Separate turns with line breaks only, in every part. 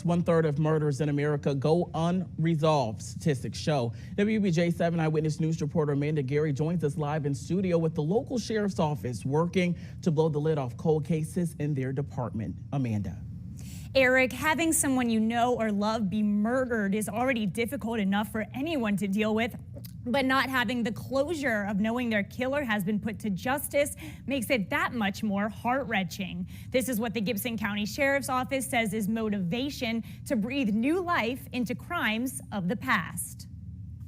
Almost 1/3 of murders in America go unresolved, statistics show. WBJ7 Eyewitness News reporter Amanda Gary joins us live in studio with the local sheriff's office working to blow the lid off cold cases in their department. Amanda.
Eric, having someone you know or love be murdered is already difficult enough for anyone to deal with, but not having the closure of knowing their killer has been put to justice makes it that much more heart-wrenching. This is what the Gibson County Sheriff's Office says is motivation to breathe new life into crimes of the past.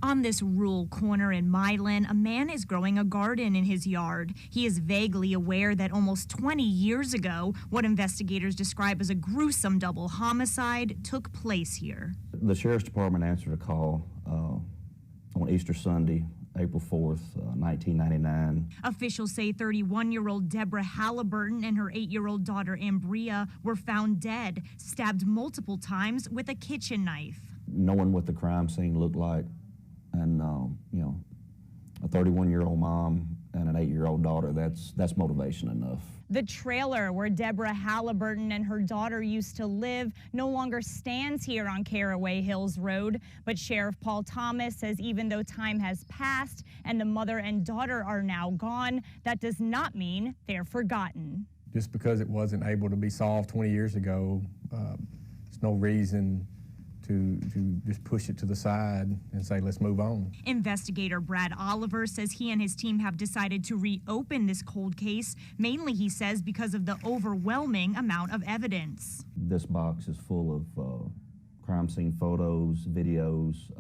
On this rural corner in Milan, a man is growing a garden in his yard. He is vaguely aware that almost 20 years ago, what investigators describe as a gruesome double homicide took place here.
The Sheriff's Department answered a call on Easter Sunday, April 4th, 1999.
Officials say 31-year-old Debra Halliburton and her 8-year-old daughter Ambria were found dead, stabbed multiple times with a kitchen knife.
Knowing what the crime scene looked like, and a 31-year-old mom and an 8-year-old daughter, that's motivation enough.
The trailer where Debra Halliburton and her daughter used to live no longer stands here on Caraway Hills Road, but Sheriff Paul Thomas says even though time has passed and the mother and daughter are now gone, that does not mean they're forgotten.
Just because it wasn't able to be solved 20 years ago, there's no reason to just push it to the side and say, let's move on.
Investigator Brad Oliver says he and his team have decided to reopen this cold case, mainly, he says, because of the overwhelming amount of evidence.
This box is full of crime scene photos, videos,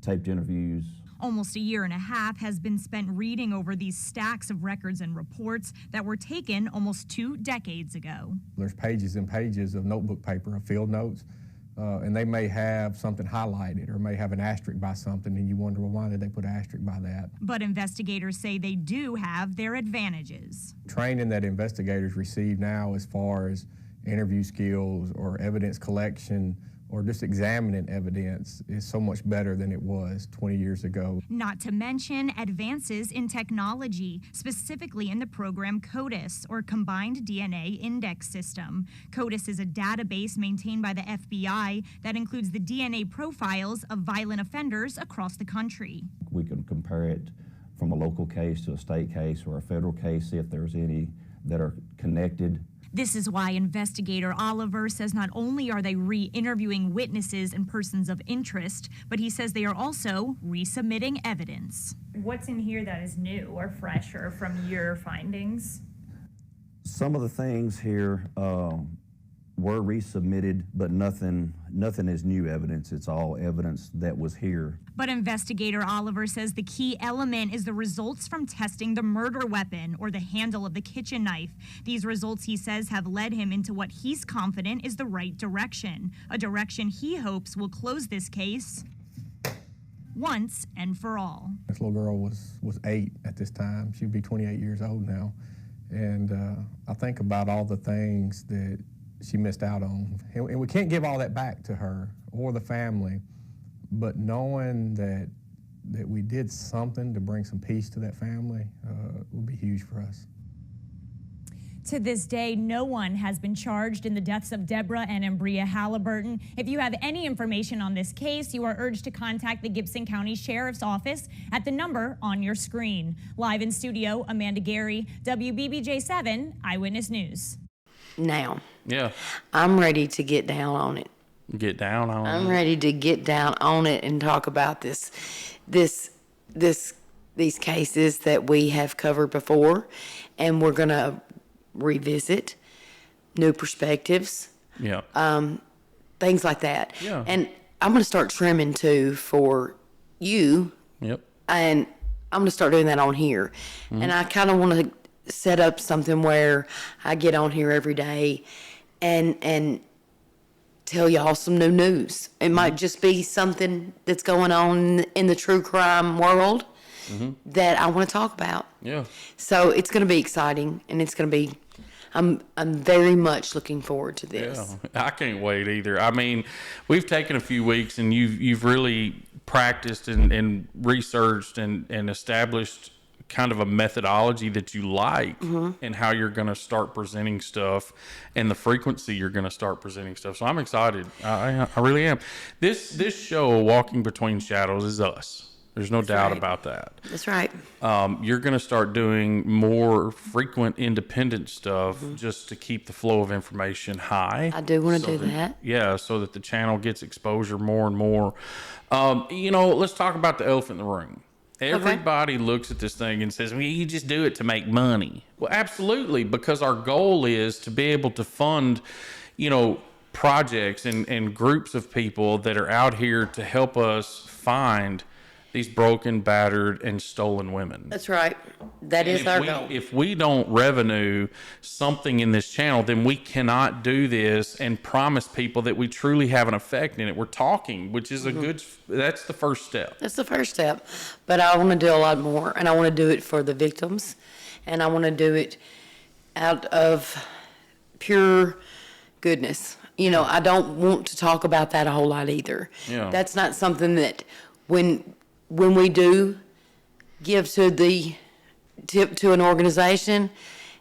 taped interviews.
Almost a year and a half has been spent reading over these stacks of records and reports that were taken almost 2 decades ago.
There's pages and pages of notebook paper, of field notes, and they may have something highlighted or may have an asterisk by something, and you wonder, well, why did they put an asterisk by that?
But investigators say they do have their advantages.
Training that investigators receive now as far as interview skills or evidence collection or just examining evidence is so much better than it was 20 years ago.
Not to mention advances in technology, specifically in the program CODIS, or Combined DNA Index System. CODIS is a database maintained by the FBI that includes the DNA profiles of violent offenders across the country.
We can compare it from a local case to a state case or a federal case, see if there's any that are connected.
This is why investigator Oliver says not only are they re-interviewing witnesses and persons of interest, but he says they are also resubmitting evidence. What's in here that is new or fresh or from your findings?
Some of the things here were resubmitted, but nothing is new evidence. It's all evidence that was here.
But investigator Oliver says the key element is the results from testing the murder weapon or the handle of the kitchen knife. These results, he says, have led him into what he's confident is the right direction, a direction he hopes will close this case once and for all.
This little girl was 8 at this time. She'd be 28 years old now. And I think about all the things that she missed out on. And we can't give all that back to her or the family, but knowing that we did something to bring some peace to that family would be huge for us.
To this day, no one has been charged in the deaths of Debra and Ambria Halliburton. If you have any information on this case, you are urged to contact the Gibson County Sheriff's Office at the number on your screen. Live in studio, Amanda Gary, WBBJ7 Eyewitness News.
Now,
yeah,
I'm ready to get down on it.
Get down on it.
I'm ready to get down on it and talk about these cases that we have covered before, and we're gonna revisit new perspectives.
Yeah.
Things like that.
Yeah.
And I'm gonna start trimming too for you.
Yep.
And I'm gonna start doing that on here. Mm-hmm. And I kind of want to set up something where I get on here every day and tell y'all some new news. It might just be something that's going on in the true crime world that I want to talk about.
Yeah.
So it's going to be exciting, and it's going to be, I'm very much looking forward to this.
Yeah, I can't wait either. I mean, we've taken a few weeks, and you've really practiced and researched and established kind of a methodology that you like and how you're going to start presenting stuff and the frequency you're going to start presenting stuff. So I'm excited. I really am. This show, Walking Between Shadows, is us. There's no doubt about that.
That's right.
You're going to start doing more frequent independent stuff just to keep the flow of information high.
I do want to do that.
Yeah, so that the channel gets exposure more and more. Let's talk about the elephant in the room. Everybody looks at this thing and says, well, you just do it to make money. Well, absolutely, because our goal is to be able to fund, projects and groups of people that are out here to help us find these broken, battered, and stolen women.
That's right. That is our goal.
If we don't revenue something in this channel, then we cannot do this and promise people that we truly have an effect in it. We're talking, which is that's the first step.
That's the first step. But I want to do a lot more, and I want to do it for the victims, and I want to do it out of pure goodness. I don't want to talk about that a whole lot either.
Yeah.
That's not something that when we do give to an organization,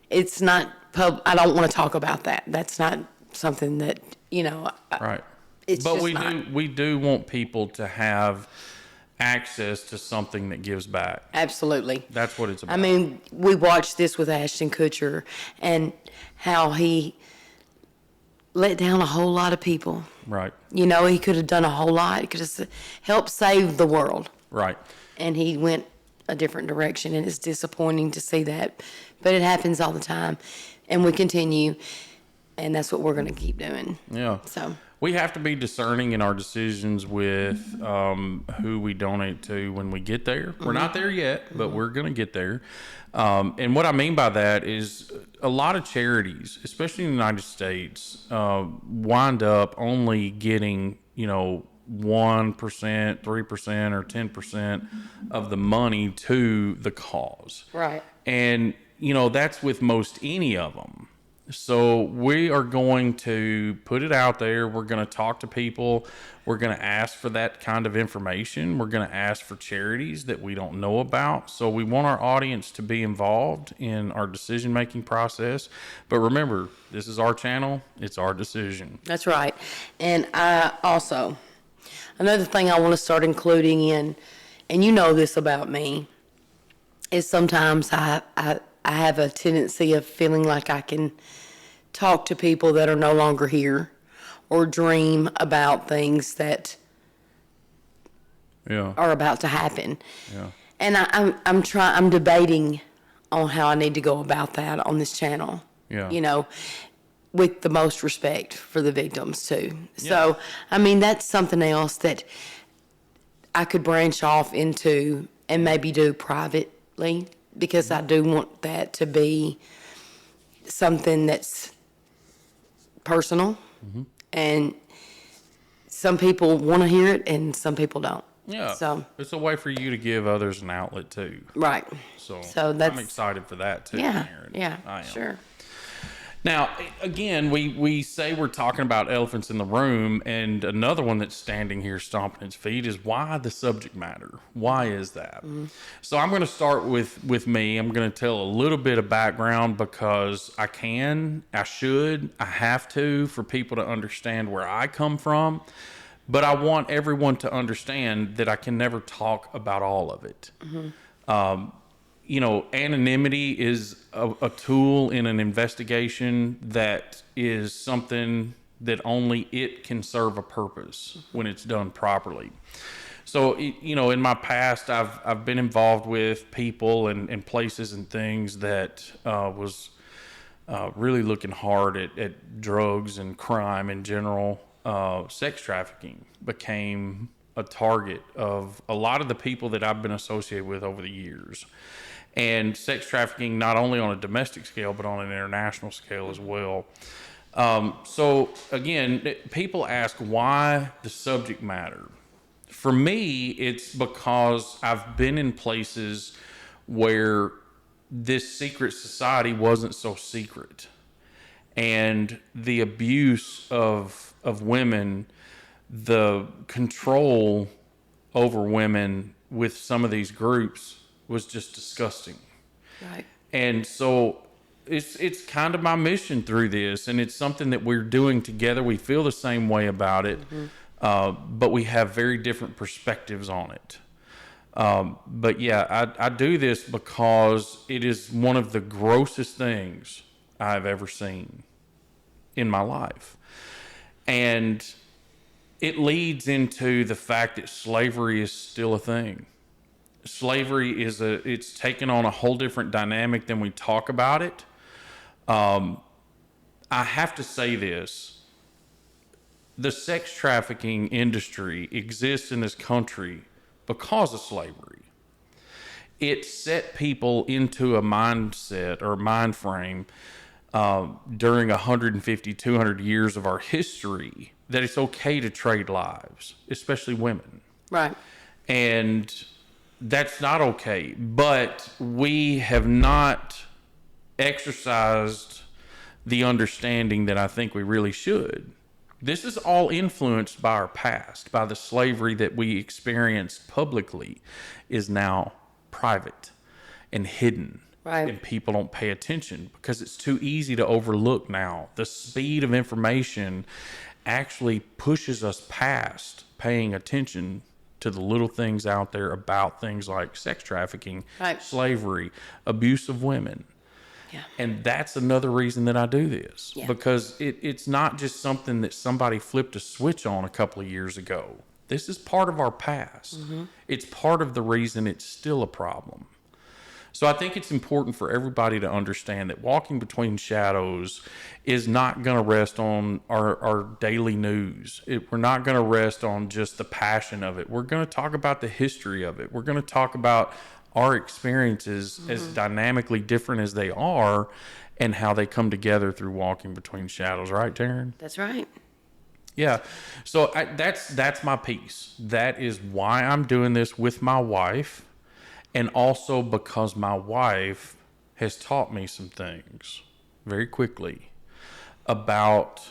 it's not I don't want to talk about that. That's not something that,
Right.
It's
but
just
we do want people to have access to something that gives back.
Absolutely.
That's what it's about.
I mean, we watched this with Ashton Kutcher and how he let down a whole lot of people.
Right.
He could have done a whole lot. He could have helped save the world.
Right.
And he went a different direction, and it's disappointing to see that. But it happens all the time, and we continue, and that's what we're going to keep doing.
Yeah.
So
we have to be discerning in our decisions with who we donate to when we get there. We're not there yet, but we're going to get there. And what I mean by that is a lot of charities, especially in the United States, wind up only getting, 1%, 3%, or 10% of the money to the cause.
right.
And, that's with most any of them. So we are going to put it out there. We're going to talk to people. We're going to ask for that kind of information. We're going to ask for charities that we don't know about. So we want our audience to be involved in our decision-making process. But remember, this is our channel. It's our decision.
That's right. And I also, another thing I want to start including in, and you know this about me, is sometimes I have a tendency of feeling like I can talk to people that are no longer here or dream about things that are about to happen.
Yeah.
And I'm debating on how I need to go about that on this channel.
Yeah.
With the most respect for the victims too. So, that's something else that I could branch off into and maybe do privately, because I do want that to be something that's personal. And some people want to hear it and some people don't.
Yeah.
So
it's a way for you to give others an outlet too.
right.
So
So that's,
I'm excited for that too.
yeah,
Aaron.
yeah,
I am.
sure.
Now, again, we say we're talking about elephants in the room, and another one that's standing here stomping its feet is why the subject matter. Why is that? So I'm going to start with me. I'm going to tell a little bit of background because I should, I have to, for people to understand where I come from. But I want everyone to understand that I can never talk about all of it. Anonymity is a tool in an investigation that is something that only it can serve a purpose when it's done properly. So, in my past, I've been involved with people and places and things that was really looking hard at drugs and crime in general. Sex trafficking became a target of a lot of the people that I've been associated with over the years. And sex trafficking, not only on a domestic scale, but on an international scale as well. So again, people ask why the subject matter. For me, it's because I've been in places where this secret society wasn't so secret. And the abuse of women, the control over women with some of these groups was just disgusting.
Right.
And so it's kind of my mission through this, and it's something that we're doing together. We feel the same way about it, but we have very different perspectives on it. But yeah, I do this because it is one of the grossest things I've ever seen in my life. And it leads into the fact that slavery is still a thing. Slavery it's taken on a whole different dynamic than we talk about it. I have to say this. The sex trafficking industry exists in this country because of slavery. It set people into a mindset or mind frame during 150, 200 years of our history that it's okay to trade lives, especially women.
Right.
And that's not okay. But we have not exercised the understanding that I think we really should. This is all influenced by our past, by the slavery that we experienced publicly is now private and hidden.
Right.
And people don't pay attention because it's too easy to overlook now. The speed of information actually pushes us past paying attention to the little things out there about things like sex trafficking,
Right.
slavery, abuse of women.
Yeah.
And that's another reason that I do this,
Yeah.
because it's not just something that somebody flipped a switch on a couple of years ago. This is part of our past. It's part of the reason it's still a problem. So I think it's important for everybody to understand that Walking Between Shadows is not going to rest on our daily news. We're not going to rest on just the passion of it. We're going to talk about the history of it. We're going to talk about our experiences as dynamically different as they are and how they come together through Walking Between Shadows. Right, Taryn?
That's right.
Yeah. So that's my piece. That is why I'm doing this with my wife. And also because my wife has taught me some things very quickly about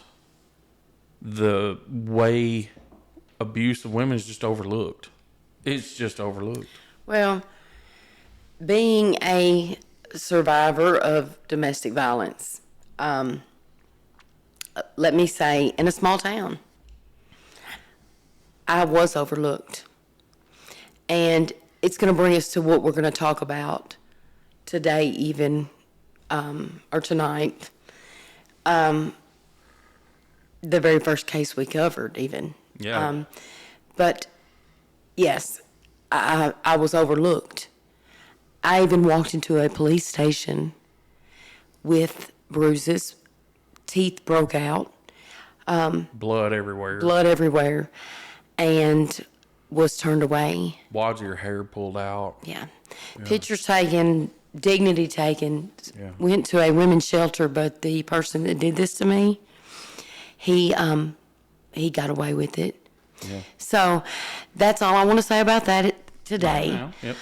the way abuse of women is just overlooked. It's just overlooked.
Well, being a survivor of domestic violence, let me say, in a small town, I was overlooked. And it's going to bring us to what we're going to talk about today, even, or tonight. The very first case we covered, even.
Yeah.
But yes, I was overlooked. I even walked into a police station with bruises, teeth broke out,
Blood everywhere.
blood everywhere, and was turned away.
Wads of your hair pulled out.
Yeah. Pictures taken, dignity taken.
Yeah.
Went to a women's shelter, but the person that did this to me, he got away with it.
Yeah.
So that's all I want to say about that today.
Now, yep.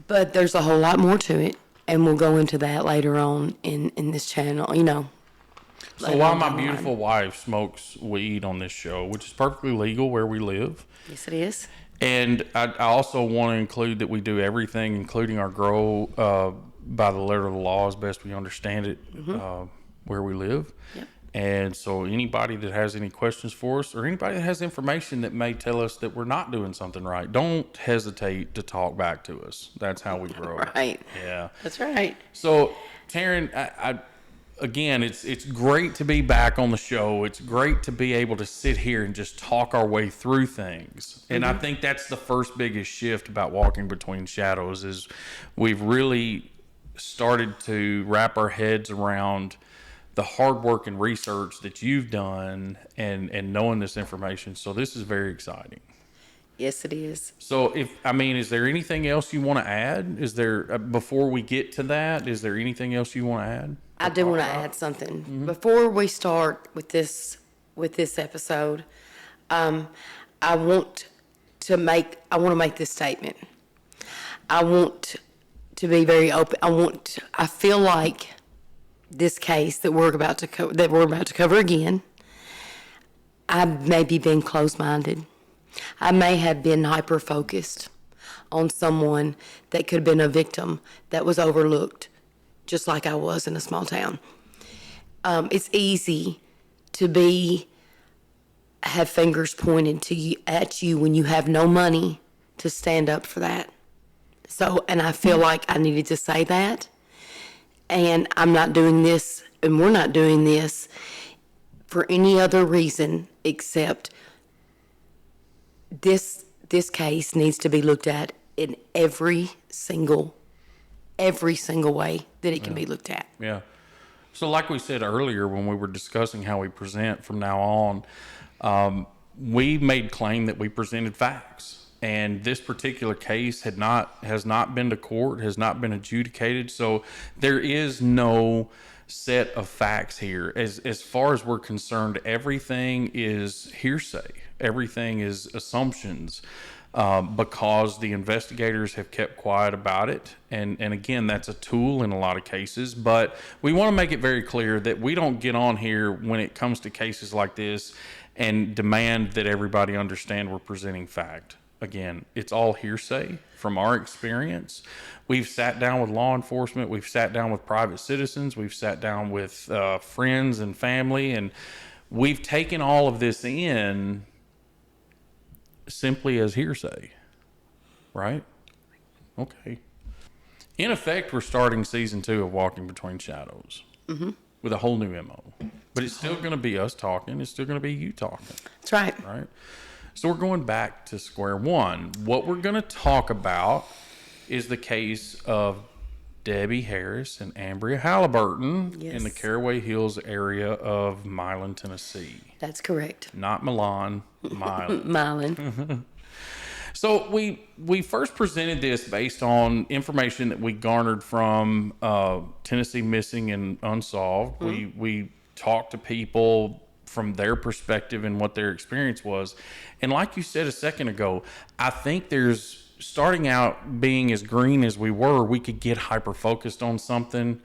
But there's a whole lot more to it, and we'll go into that later on in this channel, you know.
So
later
while
on
my
down the line.
beautiful wife smokes weed on this show, which is perfectly legal where we live,
Yes, it is.
and I also want to include that we do everything, including our grow, by the letter of the law as best we understand it, where we live.
Yep.
And so anybody that has any questions for us or anybody that has information that may tell us that we're not doing something right, don't hesitate to talk back to us. That's how we grow.
Right.
Yeah.
That's right.
So, Taryn, again, it's great to be back on the show. It's great to be able to sit here and just talk our way through things. And I think that's the first biggest shift about Walking Between Shadows is we've really started to wrap our heads around the hard work and research that you've done and knowing this information. So this is very exciting.
Yes, it is.
So is there anything else you want to add? Is there, before we get to that, is there anything else you want to add?
I do want to add something. Before we start with this episode, I want to make this statement. I want to be very open. I feel like this case that we're about to cover again, I may be being closed-minded. I may have been hyper-focused on someone that could have been a victim that was overlooked, just like I was in a small town. It's easy to have fingers pointed at you when you have no money to stand up for that. So, and I feel like I needed to say that. And I'm not doing this, and we're not doing this for any other reason except this case needs to be looked at in every single way that it can be looked at.
Yeah. So like we said earlier when we were discussing how we present from now on, we made claim that we presented facts. And this particular case has not been to court, has not been adjudicated. So there is no set of facts here. As far as we're concerned, everything is hearsay. Everything is assumptions, because the investigators have kept quiet about it. And again, that's a tool in a lot of cases, but we want to make it very clear that we don't get on here when it comes to cases like this and demand that everybody understand we're presenting fact. Again, it's all hearsay from our experience. We've sat down with law enforcement. We've sat down with private citizens. We've sat down with friends and family, and we've taken all of this in simply as hearsay, right? Okay. In effect, we're starting season 2 of Walking Between Shadows with a whole new MO. But it's still going to be us talking. It's still going to be you talking.
That's right.
Right? So we're going back to square one. What we're going to talk about is the case of Debbie Harris and Ambria Halliburton in the Caraway Hills area of Milan, Tennessee.
That's correct.
Not Milan, Milan.
Milan.
So we first presented this based on information that we garnered from Tennessee Missing and Unsolved. We talked to people from their perspective and what their experience was. And like you said a second ago, I think there's, starting out being as green as we were, we could get hyper focused on something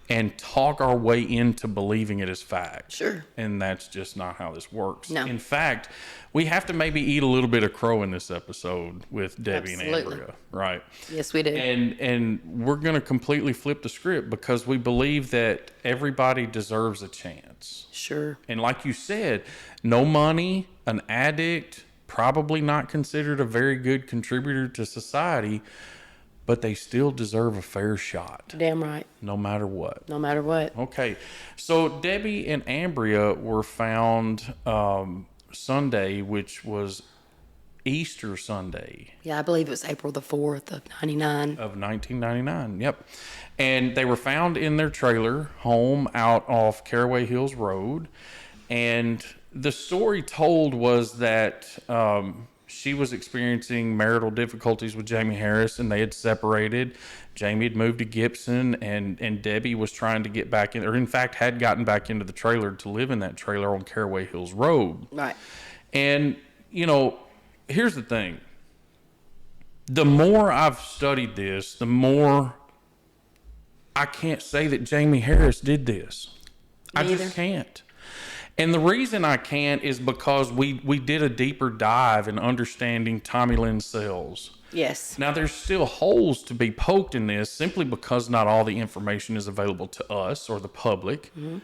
and talk our way into believing it as fact.
Sure.
And that's just not how this works.
No.
In fact, we have to maybe eat a little bit of crow in this episode with Debbie
Absolutely.
and Ambria, right?
Yes, we do.
And we're going to completely flip the script because we believe that everybody deserves a chance.
Sure.
And like you said, no money, an addict, probably not considered a very good contributor to society, but they still deserve a fair shot.
Damn right.
No matter what.
No matter what.
Okay. So Debbie and Ambria were found Sunday, which was Easter Sunday.
Yeah, I believe it was April the 4th of 99.
Of 1999, yep. And they were found in their trailer home out off Caraway Hills Road. And the story told was that she was experiencing marital difficulties with Jamie Harris, and they had separated. Jamie had moved to Gibson, and Debbie was trying to get back in, or in fact had gotten back into the trailer to live in that trailer on Caraway Hills Road.
Right.
And, you know, here's the thing. The more I've studied this, the more I can't say that Jamie Harris did this. I just can't. And the reason I can't is because we did a deeper dive in understanding Tommy Lynn Sells.
Yes.
Now, there's still holes to be poked in this simply because not all the information is available to us or the public. Mm-hmm.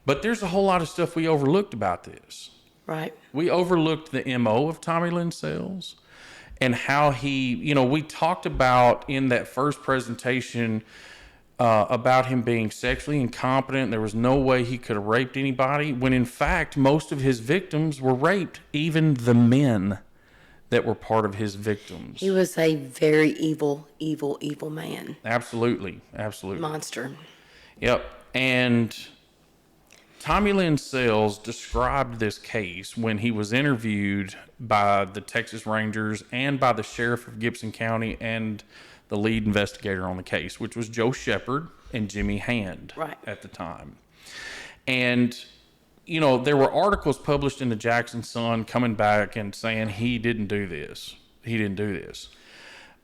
But there's a whole lot of stuff we overlooked about this.
Right.
We overlooked the MO of Tommy Lynn Sells and how he, you know, we talked about in that first presentation about him being sexually incompetent. There was no way he could have raped anybody, when in fact, most of his victims were raped, even the men that were part of his victims.
He was a very evil, evil, evil man.
Absolutely. Absolutely.
Monster.
Yep. And Tommy Lynn Sells described this case when he was interviewed by the Texas Rangers and by the sheriff of Gibson County and the lead investigator on the case, which was Joe Shepard and Jimmy Hand at the time. And, you know, there were articles published in the Jackson Sun coming back and saying he didn't do this. He didn't do this.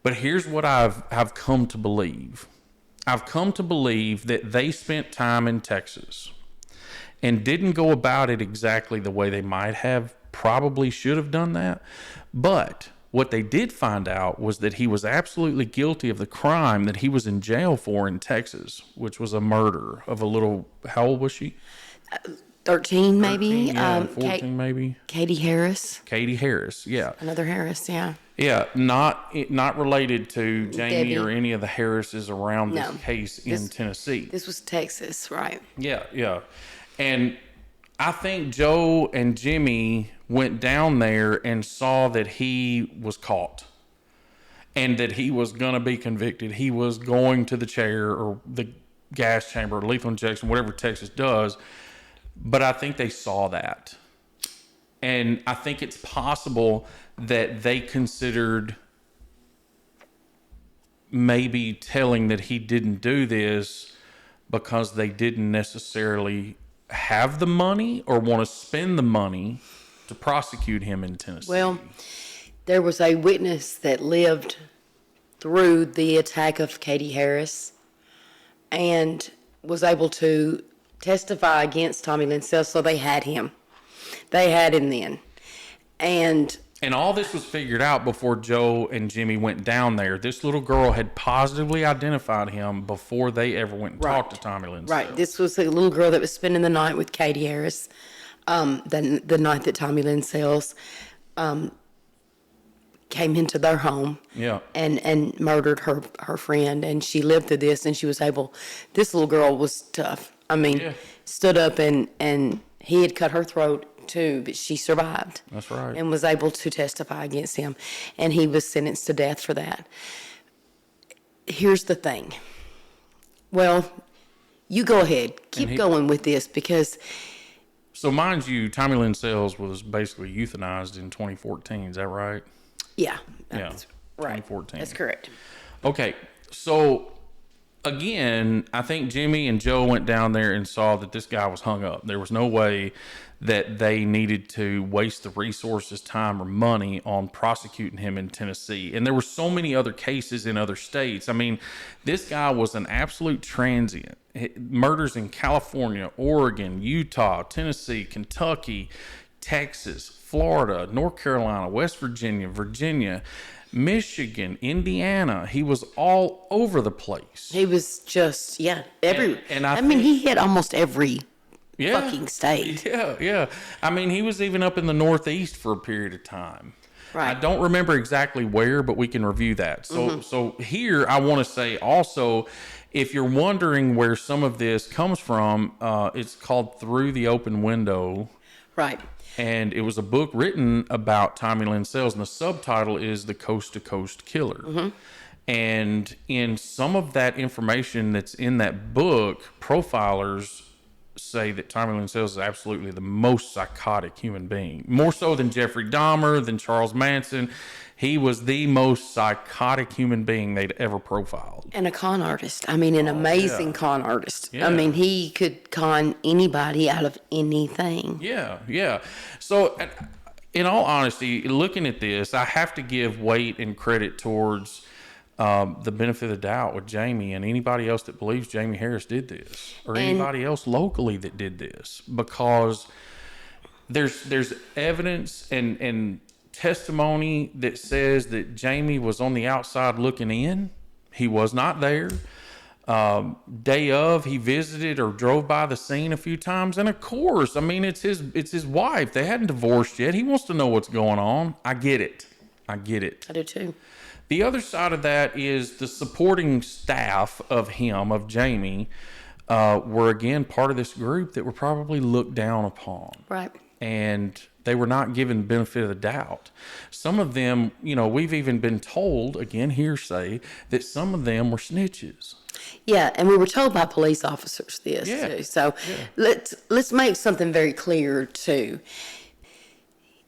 But here's what I've come to believe. I've come to believe that they spent time in Texas and didn't go about it exactly the way they might have, probably should have done that. But What they did find out was that he was absolutely guilty of the crime that he was in jail for in Texas, which was a murder of a little, how old was she?
13 maybe.
13, yeah, 14 maybe.
Katie Harris.
Katie Harris, yeah.
Another Harris, yeah.
Yeah, not related to Jamie
Debbie.
or any of the Harrises around this
No.
case in Tennessee.
This was Texas, right?
Yeah. And I think Joe and Jimmy went down there and saw that he was caught and that he was going to be convicted. He was going to the chair or the gas chamber, or lethal injection, whatever Texas does. But I think they saw that. And I think it's possible that they considered maybe telling that he didn't do this because they didn't necessarily have the money or want to spend the money to prosecute him in Tennessee.
Well, there was a witness that lived through the attack of Katie Harris and was able to testify against Tommy Lynn Sells, so they had him. They had him then. And
all this was figured out before Joe and Jimmy went down there. This little girl had positively identified him before they ever went and talked to Tommy Lynn Sells.
right, this was a little girl that was spending the night with Katie Harris, the night that Tommy Lynn Sells came into their home.
Yeah.
And murdered her friend, and she lived through this, and she was able. This little girl was tough. I mean, stood up and he had cut her throat too, but she survived.
That's right.
And was able to testify against him, and he was sentenced to death for that. Here's the thing. Well, you go ahead, keep going with this because.
So mind you, Tommy Lynn Sells was basically euthanized in 2014. Is that right?
Yeah.
Yeah.
Right.
2014.
That's correct.
Okay. So again, I think Jimmy and Joe went down there and saw that this guy was hung up. There was no way that they needed to waste the resources, time, or money on prosecuting him in Tennessee. And there were so many other cases in other states. I mean, this guy was an absolute transient. Murders in California, Oregon, Utah, Tennessee, Kentucky, Texas, Florida, North Carolina, West Virginia, Virginia, Michigan, Indiana. He was all over the place.
He was just, every.
And
I mean, he hit almost every fucking state.
Yeah. I mean, he was even up in the Northeast for a period of time.
Right.
I don't remember exactly where, but we can review that. So here I want to say also, if you're wondering where some of this comes from, it's called Through the Open Window.
Right.
And it was a book written about Tommy Lynn Sells, and the subtitle is The Coast to Coast Killer. And in some of that information that's in that book, profilers say that Tommy Lynn Sells is absolutely the most psychotic human being. More so than Jeffrey Dahmer, than Charles Manson. He was the most psychotic human being they'd ever profiled.
And a con artist. I mean, an amazing con artist.
Yeah.
I mean, he could con anybody out of anything.
Yeah. So, in all honesty, looking at this, I have to give weight and credit towards the benefit of the doubt with Jamie and anybody else that believes Jamie Harris did this, or anybody else locally that did this, because there's evidence and testimony that says that Jamie was on the outside looking in. He was not there. Day of, he visited or drove by the scene a few times, and of course, I mean, it's his wife. They hadn't divorced yet. He wants to know what's going on. I get it.
I do too.
The other side of that is the supporting staff of Jamie, were again part of this group that were probably looked down upon.
Right.
And they were not given benefit of the doubt. Some of them, we've even been told, again, hearsay, that some of them were snitches.
Yeah, and we were told by police officers this too. So let's make something very clear too.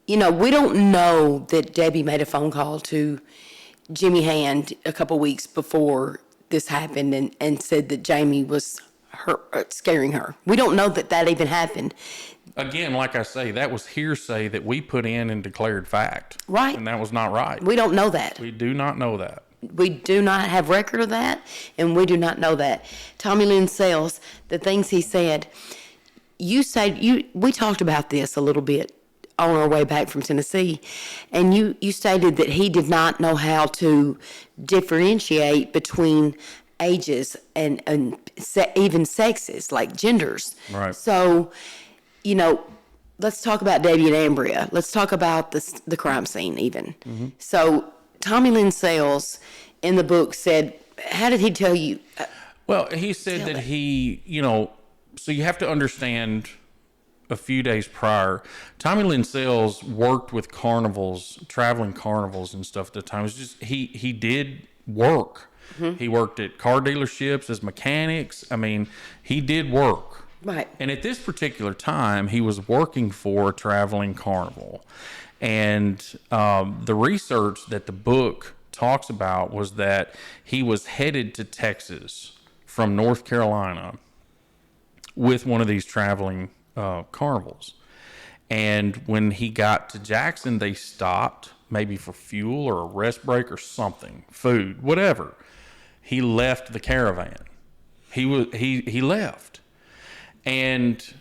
We don't know that Debbie made a phone call to Jimmy Hand a couple weeks before this happened and said that Jamie was scaring her. We don't know that even happened.
Again, like I say, that was hearsay that we put in and declared fact.
Right.
And that was not right.
We don't know that.
We do not know that.
We do not have record of that, and we do not know that. Tommy Lynn Sells, the things he said, we talked about this a little bit on our way back from Tennessee, and you stated that he did not know how to differentiate between ages and even sexes, like genders.
Right.
So, let's talk about Debbie and Ambria. Let's talk about the crime scene even. So Tommy Lynn Sells in the book said, how did he tell you?
Well, he said that he, so you have to understand a few days prior, Tommy Lynn Sells worked with traveling carnivals and stuff at the time. It was just, he did work. He worked at car dealerships as mechanics. I mean, he did work.
Right.
And at this particular time, he was working for a traveling carnival. And the research that the book talks about was that he was headed to Texas from North Carolina with one of these traveling carnivals. And when he got to Jackson, they stopped, maybe for fuel or a rest break or something, food, whatever. He left the caravan. He left and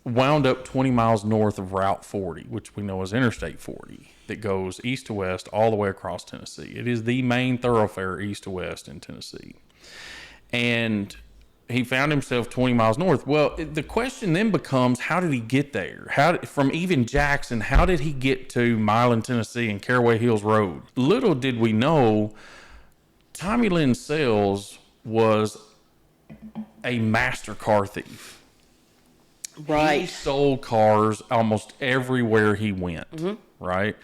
wound up 20 miles north of Route 40, which we know is Interstate 40, that goes east to west all the way across Tennessee. It is the main thoroughfare east to west in Tennessee. And he found himself 20 miles north. Well, the question then becomes, how did he get there? From even Jackson, how did he get to Milan, Tennessee and Caraway Hills Road? Little did we know, Tommy Lynn Sells was a master car thief.
Right.
He sold cars almost everywhere he went, right?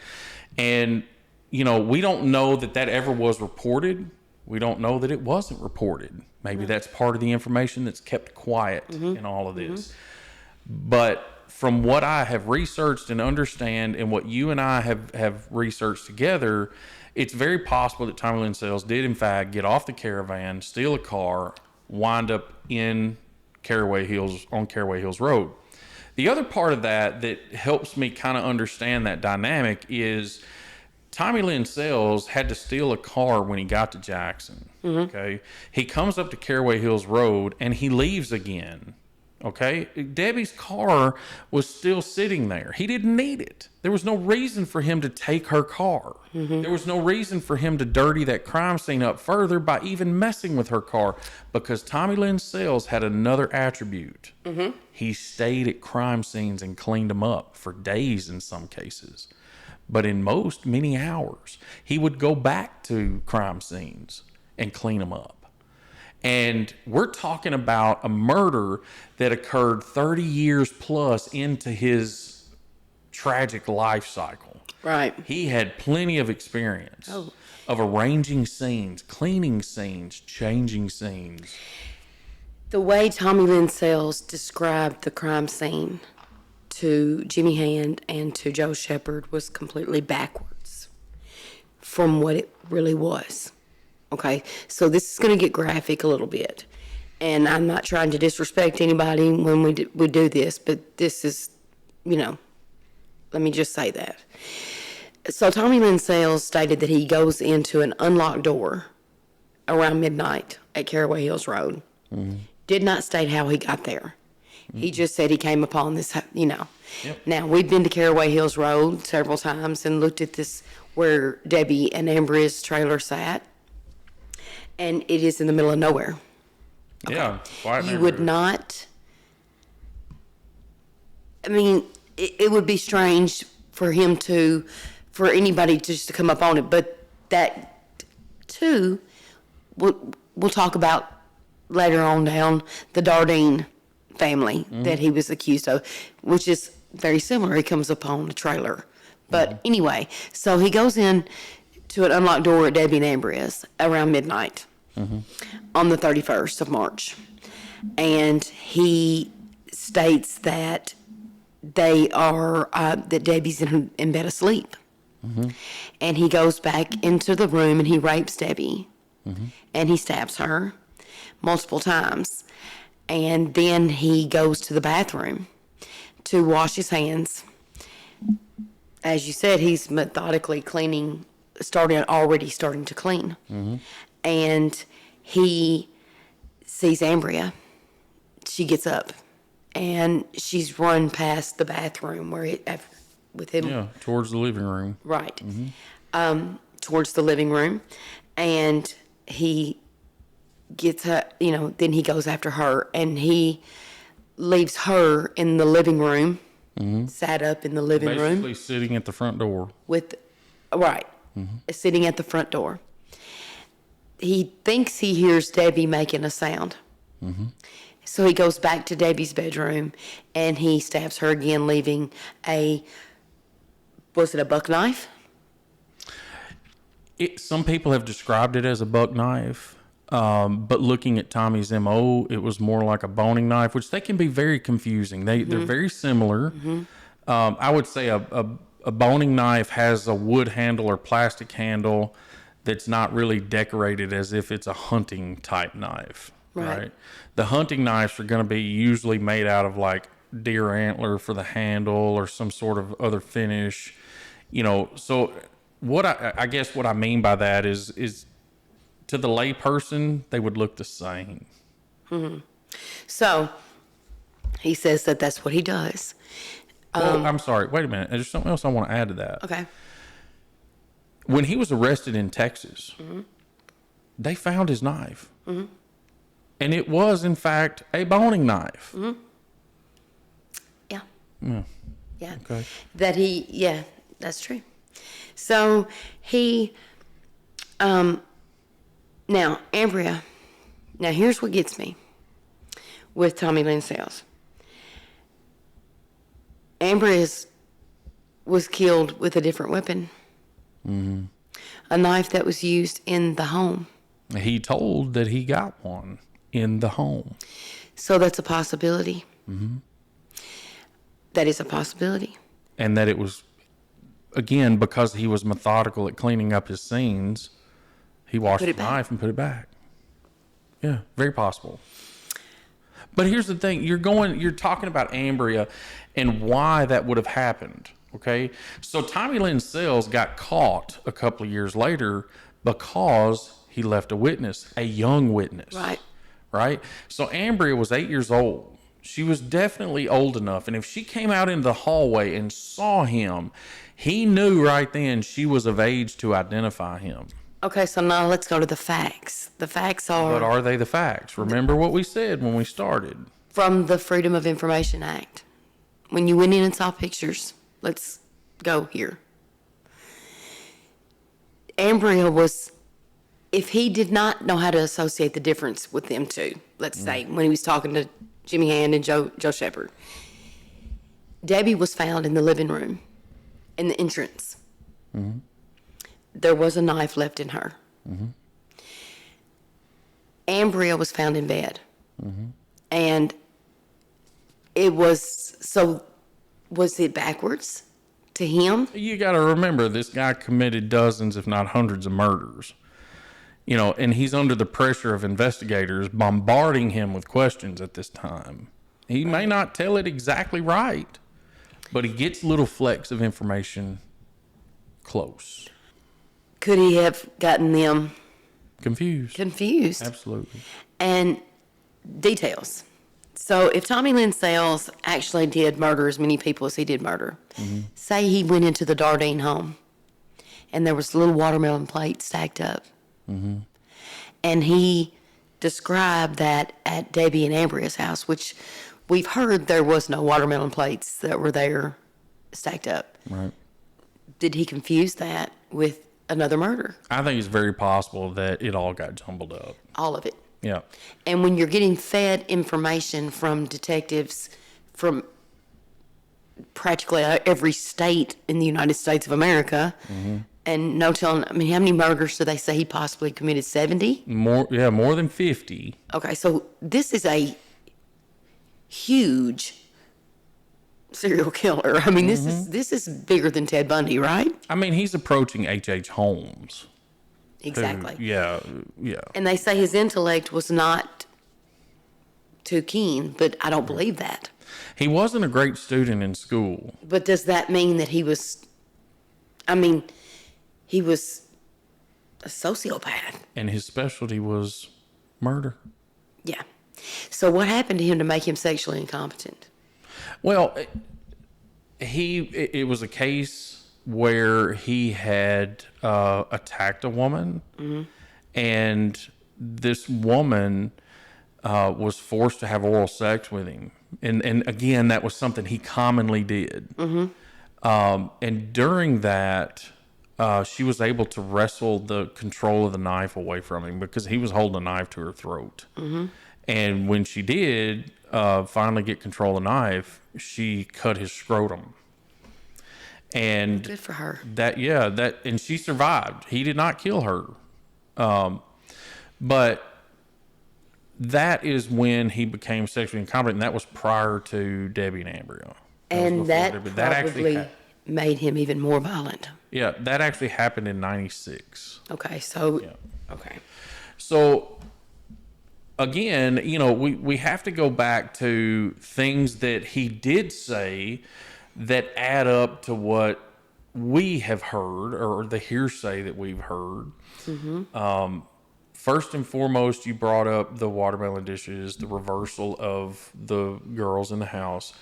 And, we don't know that ever was reported. We don't know that it wasn't reported. Maybe that's part of the information that's kept quiet in all of this. But from what I have researched and understand, and what you and I have researched together, it's very possible that Tommy Lynn Sells did, in fact, get off the caravan, steal a car, wind up in Caraway Hills, on Caraway Hills Road. The other part of that helps me kind of understand that dynamic is Tommy Lynn Sells had to steal a car when he got to Jackson. Okay. He comes up to Caraway Hills Road and he leaves again. Okay. Debbie's car was still sitting there. He didn't need it. There was no reason for him to take her car. There was no reason for him to dirty that crime scene up further by even messing with her car, because Tommy Lynn Sells had another attribute. He stayed at crime scenes and cleaned them up for days in some cases. But in most, many hours, he would go back to crime scenes and clean them up. And we're talking about a murder that occurred 30 years plus into his tragic life cycle.
Right.
He had plenty of experience of arranging scenes, cleaning scenes, changing scenes.
The way Tommy Lynn Sells described the crime scene to Jimmy Hand and to Joe Shepard was completely backwards from what it really was. Okay, so this is going to get graphic a little bit, and I'm not trying to disrespect anybody when we do this, but this is, let me just say that. So Tommy Lynn Sells stated that he goes into an unlocked door around midnight at Caraway Hills Road. Did not state how he got there. He just said he came upon this, Yep. Now, we've been to Caraway Hills Road several times and looked at this where Debbie and Ambria's trailer sat, and it is in the middle of nowhere.
Okay. Yeah.
You would not, it would be strange for anybody just to come up on it, but that, too, we'll talk about later on down the Dardine family that he was accused of, which is very similar. He comes upon a trailer. But anyway, so he goes in to an unlocked door at Debbie and Ambria's around midnight on the 31st of March. And he states that that Debbie's in bed asleep. And he goes back into the room and he rapes Debbie. And he stabs her multiple times. And then he goes to the bathroom to wash his hands. As you said, he's methodically cleaning, already starting to clean. And he sees Ambria. She gets up and she's run past the bathroom with him.
Yeah, towards the living room.
Right. Towards the living room. And he gets her, then he goes after her, and he leaves her in the living room, sat up in the living room.
Basically sitting at the front door.
Sitting at the front door. He thinks he hears Debbie making a sound. So he goes back to Debbie's bedroom, and he stabs her again, leaving was it a buck knife?
Some people have described it as a buck knife, but looking at Tommy's MO, it was more like a boning knife, which they can be very confusing. They're very similar. I would say a boning knife has a wood handle or plastic handle that's not really decorated as if it's a hunting type knife, right? The hunting knives are going to be usually made out of like deer antler for the handle or some sort of other finish, so what I guess what I mean by that is to the lay person, they would look the same.
So he says that that's what he does.
Well, I'm sorry. Wait a minute. There's something else I want to add to that.
Okay.
When he was arrested in Texas, they found his knife. And it was, in fact, a boning knife.
Yeah. Yeah.
Okay.
That's true. So he, now, Ambria, now here's what gets me with Tommy Lynn Sells. Ambria was killed with a different weapon. A knife that was used in the home.
He told that he got one in the home.
So that's a possibility. That is a possibility.
And that it was, again, because he was methodical at cleaning up his scenes, he washed the knife and put it back. Yeah, very possible. But here's the thing. You're talking about Ambria and why that would have happened. Okay, so Tommy Lynn Sells got caught a couple of years later because he left a witness, a young witness. Right? So Ambria was 8 years old. She was definitely old enough. And if she came out in the hallway and saw him, he knew right then she was of age to identify him.
Okay, so now let's go to the facts. The facts are...
But are they the facts? Remember what we said when we started.
From the Freedom of Information Act. When you went in and saw pictures... Let's go here. Ambria was, if he did not know how to associate the difference with them two, let's say, when he was talking to Jimmy Hand and Joe Shepard, Debbie was found in the living room, in the entrance. There was a knife left in her. Ambria was found in bed. And it was, so... Was it backwards to him?
You got to remember, this guy committed dozens, if not hundreds of murders. And he's under the pressure of investigators bombarding him with questions at this time. He may not tell it exactly right, but he gets little flecks of information close.
Could he have gotten them
confused? Absolutely.
And details. So if Tommy Lynn Sells actually did murder as many people as he did murder, say he went into the Dardine home and there was little watermelon plates stacked up, and he described that at Debbie and Ambria's house, which we've heard there was no watermelon plates that were there stacked up.
Right.
Did he confuse that with another murder?
I think it's very possible that it all got jumbled up.
All of it.
Yeah.
And when you're getting fed information from detectives from practically every state in the United States of America, and no telling, how many murders do they say he possibly committed? 70?
More than 50.
Okay, so this is a huge serial killer. This is bigger than Ted Bundy, right?
He's approaching H.H. Holmes.
Exactly.
Yeah.
And they say his intellect was not too keen, but I don't believe that.
He wasn't a great student in school.
But does that mean that he was he was a sociopath?
And his specialty was murder.
Yeah. So what happened to him to make him sexually incompetent?
Well, it was a case where he had attacked a woman, and this woman was forced to have oral sex with him. And again, that was something he commonly did. And during that, she was able to wrestle the control of the knife away from him because he was holding a knife to her throat. And when she did finally get control of the knife, she cut his scrotum. And
Good for her.
And she survived. He did not kill her. But that is when he became sexually incompetent, and that was prior to Debbie and Ambria.
And that
actually
probably made him even more violent.
Yeah, that actually happened in 96.
Okay, so,
Yeah.
okay.
So, again, we have to go back to things that he did say that add up to what we have heard, or the hearsay that we've heard. First and foremost, you brought up the watermelon dishes, the reversal of the girls in the house.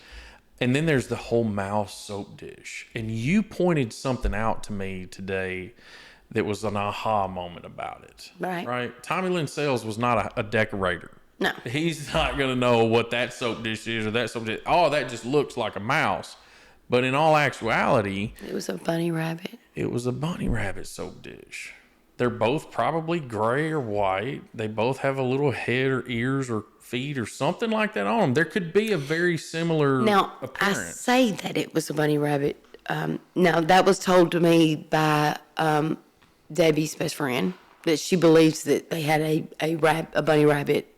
And then there's the whole mouse soap dish. And you pointed something out to me today that was an aha moment about it.
Right.
Tommy Lynn Sells was not a decorator.
No.
He's not going to know what that soap dish is or that soap dish. Oh, that just looks like a mouse. But in all actuality,
It was a bunny rabbit.
it was a bunny rabbit soap dish. They're both probably gray or white. They both have a little head or ears or feet or something like that on them. There could be a very similar
Now, I
appearance.
say that it was a bunny rabbit. Now, that was told to me by Debbie's best friend, that she believes that they had a bunny rabbit.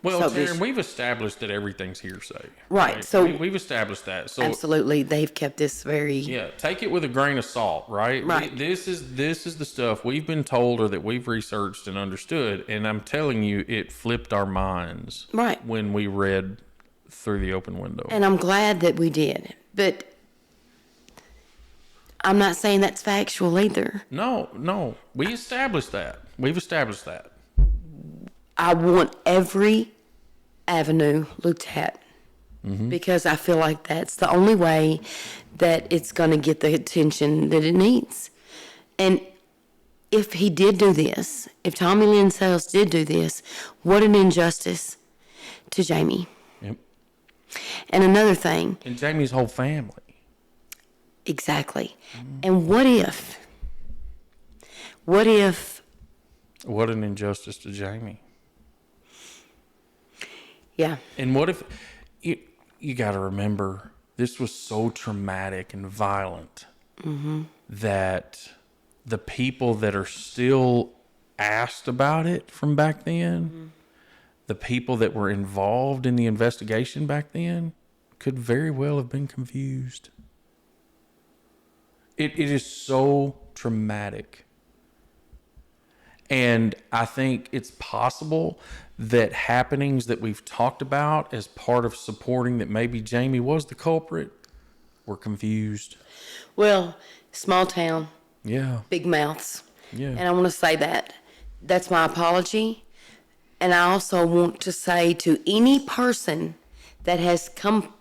Well,
soap dish.
Taryn, we've established that everything's hearsay.
Right, so-
we've established that. So
Absolutely, they've kept this very...
yeah, take it with a grain of salt, right?
Right.
This is the stuff we've been told or that we've researched and understood, and I'm telling you, it flipped our minds.
Right.
When we read through the open window.
And I'm glad that we did. But I'm not saying that's factual either.
No, we established that. We've established that.
I want every avenue looked at because I feel like that's the only way that it's going to get the attention that it needs. And if he did do this, if Tommy Lynn Sells did do this, what an injustice to Jamie.
Yep.
And another thing,
And Jamie's whole family.
exactly. And what if
What an injustice to Jamie.
yeah,
And what if you got to remember, this was so traumatic and violent that the people that are still asked about it from back then, the people that were involved in the investigation back then, could very well have been confused. It is so traumatic. And I think it's possible that happenings that we've talked about as part of supporting that maybe Jamie was the culprit were confused.
well, small town,
Yeah.
big mouths.
Yeah.
And I want to say that. That's my apology. And I also want to say to any person that has come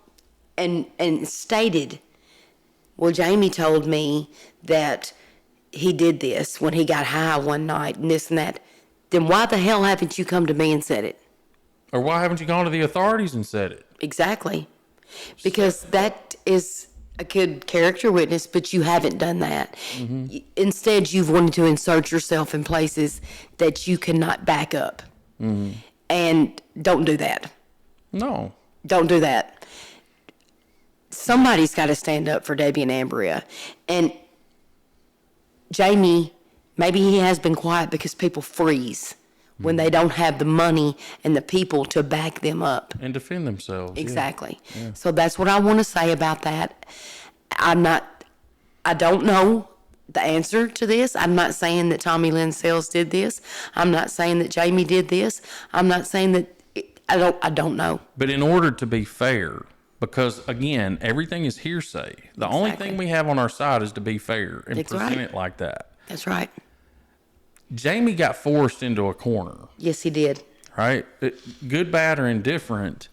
and stated, well, Jamie told me that he did this when he got high one night and this and that, then why the hell haven't you come to me and said it?
Or why haven't you gone to the authorities and said it?
Exactly. Because that is a good character witness, but you haven't done that. Instead, you've wanted to insert yourself in places that you cannot back up. And don't do that.
No.
Don't do that. Somebody's got to stand up for Debbie and Ambria. And Jamie, maybe he has been quiet because people freeze when they don't have the money and the people to back them up.
And defend themselves. yeah.
Exactly. So that's what I want to say about that. I don't know the answer to this. I'm not saying that Tommy Lynn Sells did this. I'm not saying that Jamie did this. I'm not saying that, I don't know.
But in order to be fair, because again, everything is hearsay. The only
Exactly.
thing we have on our side is to be fair and
That's
present
right.
it like that.
That's right.
Jamie got forced into a corner.
Yes, he did.
Right? Good, bad, or indifferent,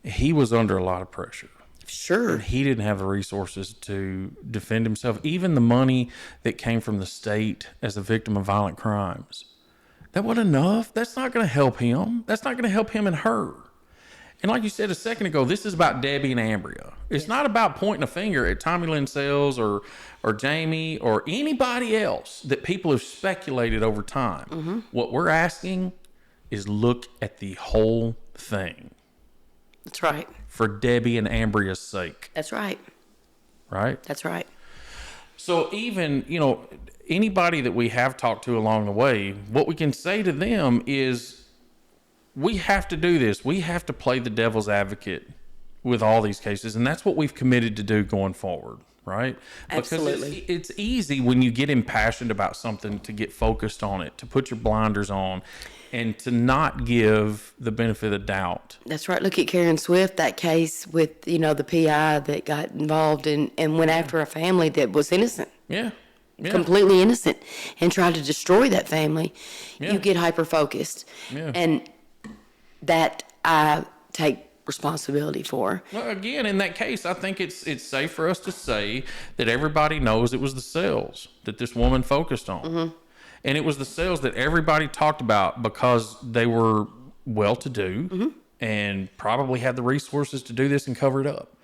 he was under a lot of pressure.
Sure.
And he didn't have the resources to defend himself. Even the money that came from the state as a victim of violent crimes, that wasn't enough. That's not going to help him. That's not going to help him and her. And like you said a second ago, this is about Debbie and Ambria. It's not about pointing a finger at Tommy Lynn Sells or Jamie or anybody else that people have speculated over time. What we're asking is look at the whole thing.
That's right.
For Debbie and Ambria's sake.
That's right.
Right?
That's right.
So even, anybody that we have talked to along the way, what we can say to them is, we have to do this. We have to play the devil's advocate with all these cases. And that's what we've committed to do going forward, right?
Absolutely.
Because it's easy when you get impassioned about something to get focused on it, to put your blinders on, and to not give the benefit of the doubt.
That's right. Look at Karen Swift, that case with, the PI that got involved and went after a family that was innocent.
Yeah.
Completely innocent, and tried to destroy that family.
Yeah.
You get hyper-focused.
Yeah.
And that I take responsibility for.
Well, again, in that case, I think it's safe for us to say that everybody knows it was the Sells that this woman focused on. And it was the Sells that everybody talked about because they were well-to-do and probably had the resources to do this and cover it up.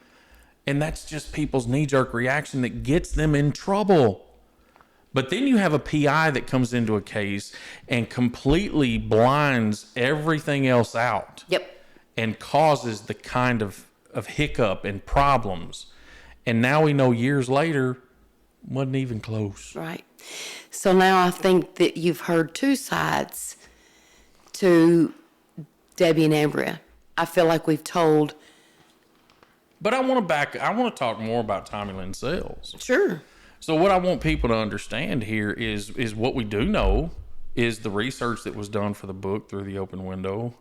And that's just people's knee-jerk reaction that gets them in trouble. But then you have a PI that comes into a case and completely blinds everything else out.
Yep.
And causes the kind of hiccup and problems. And now we know years later, wasn't even close.
Right. So now I think that you've heard two sides to Debbie and Ambria. I feel like we've told.
But I want to talk more about Tommy Lynn Sells.
Sure.
So what I want people to understand here is what we do know is the research that was done for the book Through the Open Window,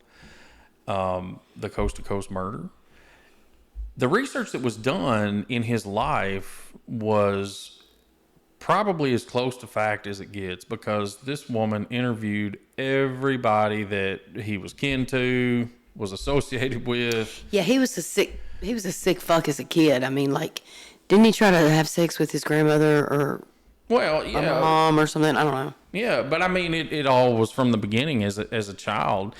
the Coast to Coast Murder. The research that was done in his life was probably as close to fact as it gets, because this woman interviewed everybody that he was kin to, was associated with.
Yeah, he was a sick fuck as a kid. I mean, didn't he try to have sex with his grandmother or mom or something? I don't know.
Yeah, but I mean, it all was from the beginning as a child.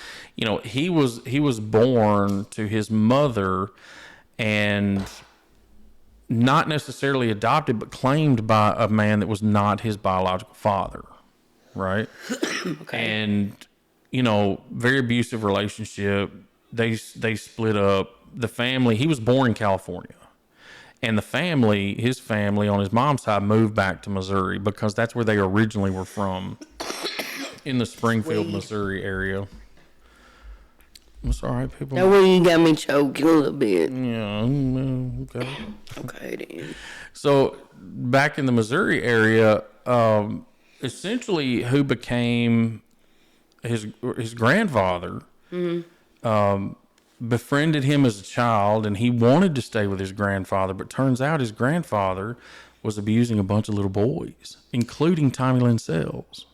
He was born to his mother and not necessarily adopted, but claimed by a man that was not his biological father, right?
Okay.
And, very abusive relationship. They split up. The family, he was born in California. And his family on his mom's side moved back to Missouri because that's where they originally were from, in the Springfield, Missouri area. It's all right, people.
That way you got me choking a little bit.
Yeah, okay.
Okay, then.
So back in the Missouri area, essentially who became his grandfather, befriended him as a child, and he wanted to stay with his grandfather, but turns out his grandfather was abusing a bunch of little boys, including Tommy Lynn Sells.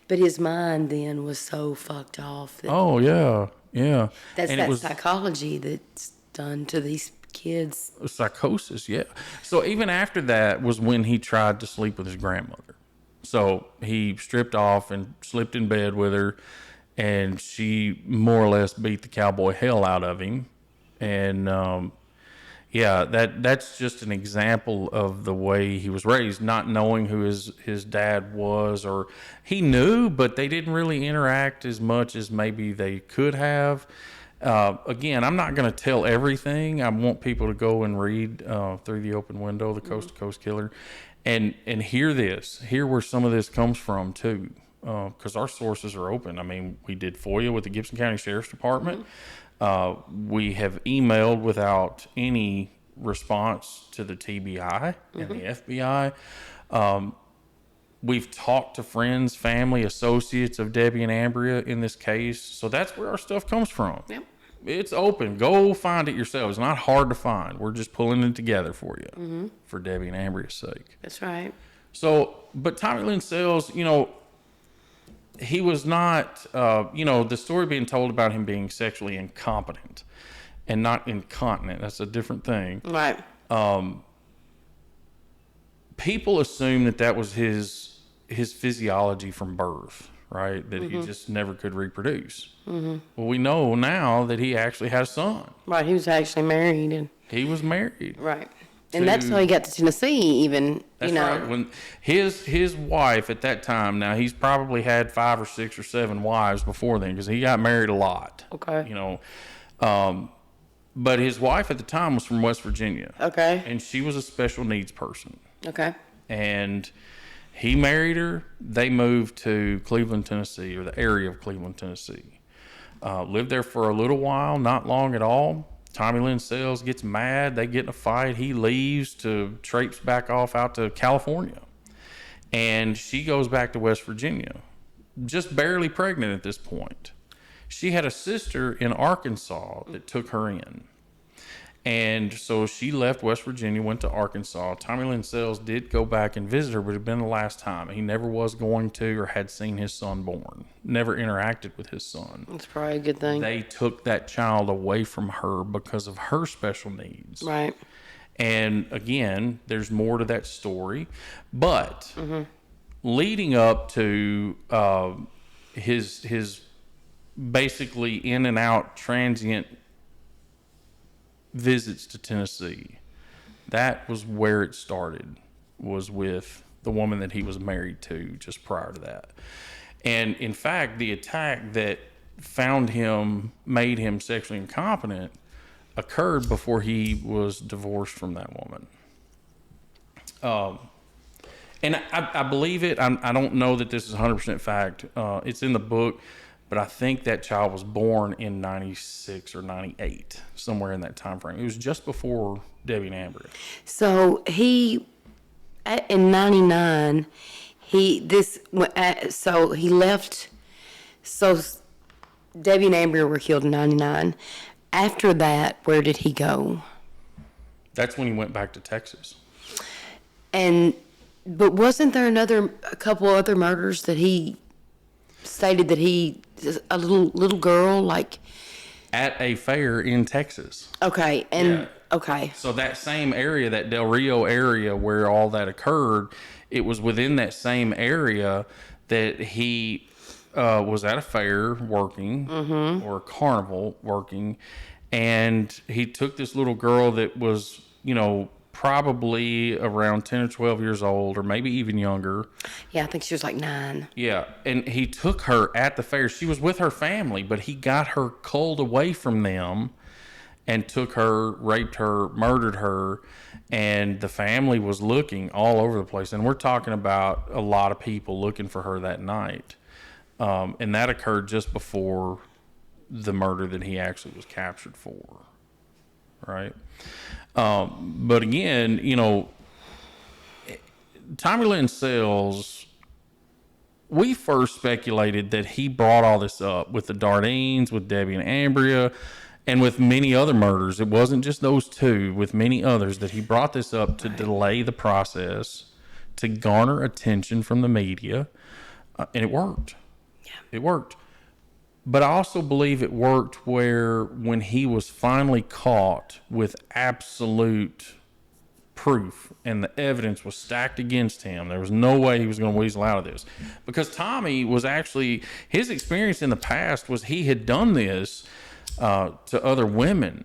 But his mind then was so fucked off.
Oh, yeah, yeah.
That's
and
that
it was
psychology that's done to these kids.
Psychosis, yeah. So even after that was when he tried to sleep with his grandmother. So he stripped off and slept in bed with her, and she more or less beat the cowboy hell out of him. And that's just an example of the way he was raised, not knowing who his dad was, or he knew, but they didn't really interact as much as maybe they could have. Again, I'm not going to tell everything. I want people to go and read Through the Open Window, the Coast to Coast Killer, and hear where some of this comes from too. Because our sources are open. I mean, we did FOIA with the Gibson County Sheriff's Department. We have emailed without any response to the TBI and the FBI. We've talked to friends, family, associates of Debbie and Ambria in this case. So that's where our stuff comes from.
Yep.
It's open. Go find it yourself. It's not hard to find. We're just pulling it together for you, for Debbie and Ambria's sake.
That's right.
So, but Tommy Lynn Sells, he was not, the story being told about him being sexually incompetent. and not incontinent. That's a different thing.
Right.
People assume that was his physiology from birth, right? That he just never could reproduce. Well, we know now that he actually had a son.
Right. He was actually married, and
He was married.
right. And that's how he got to Tennessee, even.
That's
you know.
right. When his wife at that time, now he's probably had 5 or 6 or 7 wives before then, because he got married a lot.
Okay.
You know, but his wife at the time was from West Virginia.
Okay.
And she was a special needs person.
Okay.
And he married her. They moved to Cleveland, Tennessee, or the area of Cleveland, Tennessee. Lived there for a little while, not long at all. Tommy Lynn Sells gets mad. They get in a fight. He leaves to traipse back off out to California. And she goes back to West Virginia, just barely pregnant at this point. She had a sister in Arkansas that took her in. And so she left West Virginia, went to Arkansas. Tommy Lynn Sells did go back and visit her, but it had been the last time. He never was going to or had seen his son born, never interacted with his son.
That's probably a good thing.
They took that child away from her because of her special needs.
Right.
And again, there's more to that story. But leading up to his basically in and out transient visits to Tennessee, that was where it started, was with the woman that he was married to just prior to that. And in fact, the attack that found him, made him sexually incompetent, occurred before he was divorced from that woman. And I believe it. I don't know that this is 100% fact. It's in the book, but I think that child was born in 96 or 98, somewhere in that time frame. It was just before Debbie and Ambria.
So he, in '99, he left. So Debbie and Ambria were killed in '99. After that, where did he go?
That's when he went back to Texas.
But wasn't there a couple other murders that he stated that a little girl, like,
at a fair in Texas.
Okay, okay.
So that same area, that Del Rio area where all that occurred, it was within that same area that he was at a fair working, or a carnival working, and he took this little girl that was, probably around 10 or 12 years old, or maybe even younger.
Yeah, I think she was like 9.
Yeah, and he took her at the fair. She was with her family, but he got her culled away from them and took her, raped her, murdered her, and the family was looking all over the place. And we're talking about a lot of people looking for her that night. And that occurred just before the murder that he actually was captured for, right? But again, Tommy Lynn Sells, we first speculated that he brought all this up with the Dardines, with Debbie and Ambria, and with many other murders. It wasn't just those two, with many others, that he brought this up to delay the process, to garner attention from the media, and it worked.
Yeah.
It worked. But I also believe it worked where when he was finally caught with absolute proof and the evidence was stacked against him, there was no way he was going to weasel out of this. Because Tommy was actually, his experience in the past was he had done this to other women.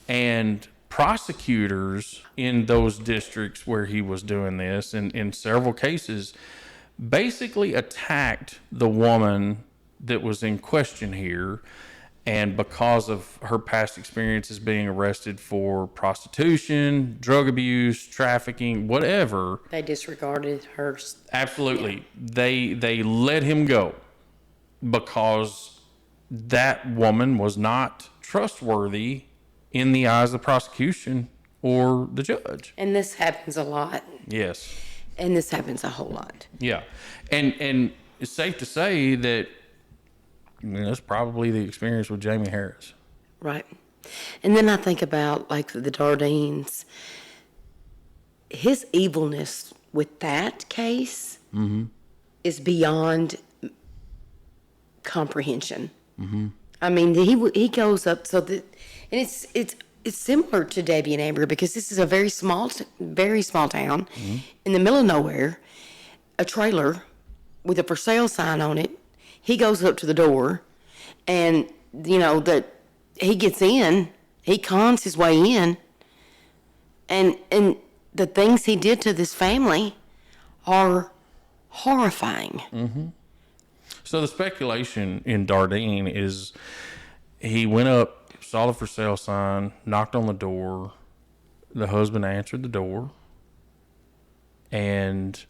And prosecutors in those districts where he was doing this, in several cases, basically attacked the woman that was in question here, and because of her past experiences being arrested for prostitution, drug abuse, trafficking, whatever,
They disregarded her.
absolutely, they let him go because that woman was not trustworthy in the eyes of the prosecution or the judge.
And this happens a lot.
Yes.
And this happens a whole lot.
Yeah. And it's safe to say that that's probably the experience with Jamie Harris.
Right. And then I think about, like, the Dardines. His evilness with that case is beyond comprehension. I mean, he goes up so that, and it's similar to Debbie and Ambria because this is a very small town in the middle of nowhere, a trailer with a for sale sign on it. He goes up to the door, and that he gets in, he cons his way in, and the things he did to this family are horrifying.
Mm-hmm. So the speculation in Dardenne is he went up, saw the for sale sign, knocked on the door. The husband answered the door. And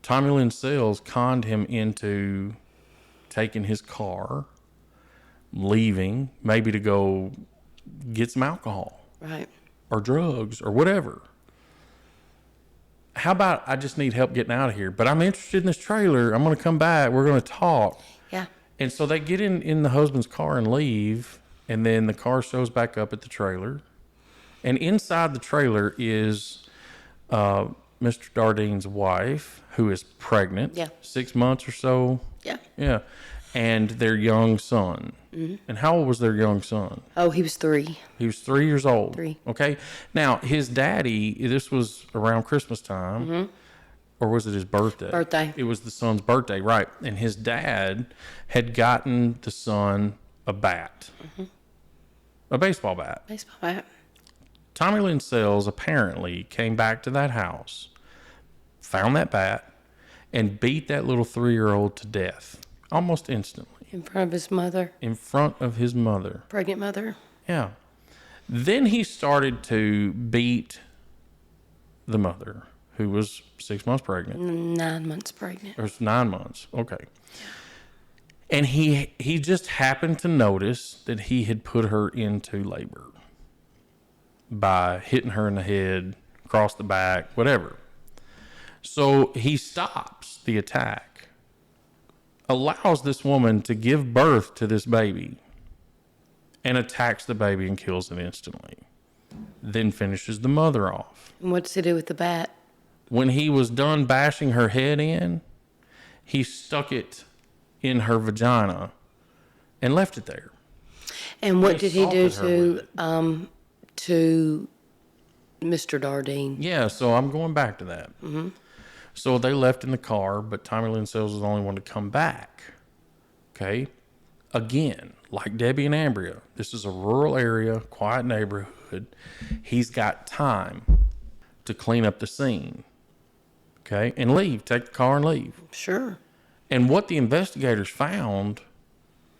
Tommy Lynn Sells conned him into taking his car, leaving, maybe to go get some alcohol.
Right.
Or drugs or whatever. How about I just need help getting out of here, but I'm interested in this trailer. I'm going to come back. We're going to talk.
Yeah.
And so they get in the husband's car and leave, and then the car shows back up at the trailer. And inside the trailer is Mr. Dardenne's wife, who is pregnant.
Yeah.
6 months or so.
Yeah.
Yeah. And their young son. Mm-hmm. And how old was their young son?
Oh, he was 3.
He was 3 years old.
3.
Okay. Now, his daddy, this was around Christmas time. Mm-hmm. Or was it his birthday?
Birthday.
It was the son's birthday, right. And his dad had gotten the son a bat. Mm-hmm. A baseball bat.
Baseball bat.
Tommy Lynn Sells apparently came back to that house, found that bat, and beat that little 3-year-old to death. Almost instantly.
In front of his mother.
In front of his mother.
Pregnant mother.
Yeah. Then he started to beat the mother, who was 6 months pregnant.
9 months pregnant.
Or 9 months. Okay. And he just happened to notice that he had put her into labor by hitting her in the head, across the back, whatever. So he stops the attack, allows this woman to give birth to this baby, and attacks the baby and kills it instantly. Then finishes the mother off.
And what does he do with the bat?
When he was done bashing her head in, he stuck it in her vagina and left it there.
And what did he do to Mr. Dardenne?
Yeah, so I'm going back to that. Mm-hmm. So they left in the car, but Tommy Lynn Sells was the only one to come back. Okay? Again, like Debbie and Ambria, this is a rural area, quiet neighborhood. He's got time to clean up the scene. Okay? And leave. Take the car and leave.
Sure.
And what the investigators found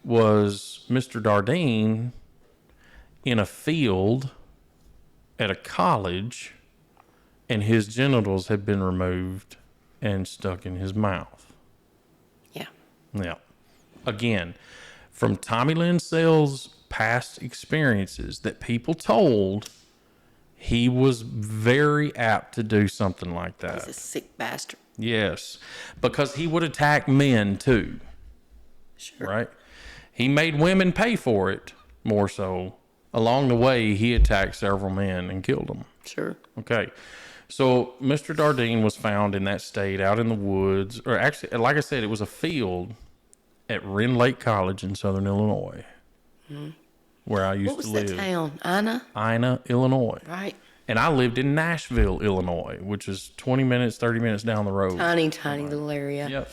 was Mr. Dardenne in a field at a college, and his genitals had been removed and stuck in his mouth.
Yeah.
Yeah. Again, from Tommy Lynn Sells' past experiences that people told, he was very apt to do something like that.
He's a sick bastard.
Yes, because he would attack men too.
Sure.
Right? He made women pay for it more so. Along the way, he attacked several men and killed them.
Sure.
Okay. So Mr. Dardenne was found in that state out in the woods, or actually, like I said, it was a field at Wren Lake College in southern Illinois, where I used to live.
What was that town? Ina?
Ina, Illinois.
Right.
And I lived in Nashville, Illinois, which is 20 minutes, 30 minutes down the road.
Tiny little area.
Yep.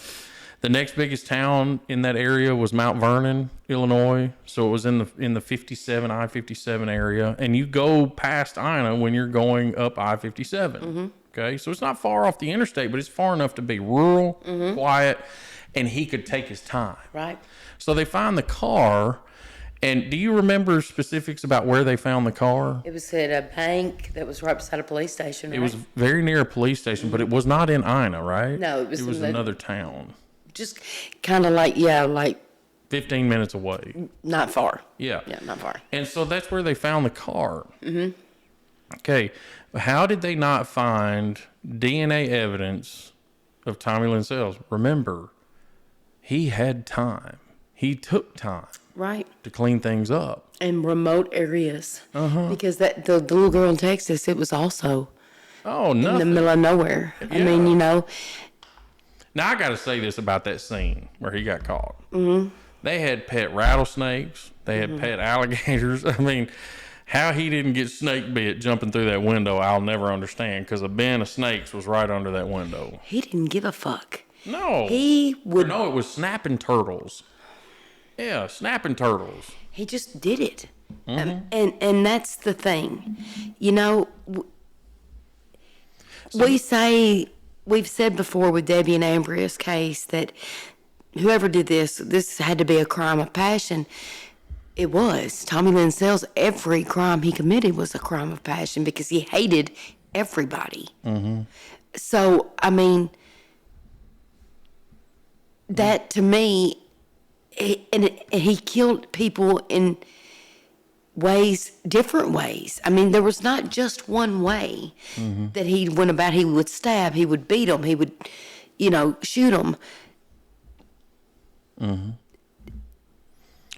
The next biggest town in that area was Mount Vernon, Illinois. So it was in the 57 I-57 area, and you go past Ina when you're going up I-57. Mm-hmm. Okay, so it's not far off the interstate, but it's far enough to be rural, quiet, and he could take his time.
Right.
So they find the car. And do you remember specifics about where they found the car?
It was at a bank that was right beside a police station. Right?
It was very near a police station, but it was not in Ina, right?
No, it was
another town.
Just kind of like
15 minutes away.
Not far.
Yeah.
Yeah, not far.
And so that's where they found the car. Mm-hmm. Okay. How did they not find DNA evidence of Tommy Lynn Sells? Remember, he had time. He took time.
Right.
To clean things up.
In remote areas.
Uh-huh.
Because the little girl in Texas, it was also
in
the middle of nowhere.
Yeah.
I mean,
Now, I got to say this about that scene where he got caught. Mm-hmm. They had pet rattlesnakes. They had pet alligators. I mean, how he didn't get snake bit jumping through that window, I'll never understand, because a bin of snakes was right under that window.
He didn't give a fuck.
No.
He would.
No, it was snapping turtles. Yeah, snapping turtles.
He just did it. And that's the thing. You know, we've said before with Debbie and Ambria's case that whoever did this had to be a crime of passion. It was. Tommy Lynn Sells, every crime he committed was a crime of passion because he hated everybody. So, I mean, that to me, he killed people in different ways. I mean, there was not just one way that he went about. He would stab, he would beat them, he would, shoot them.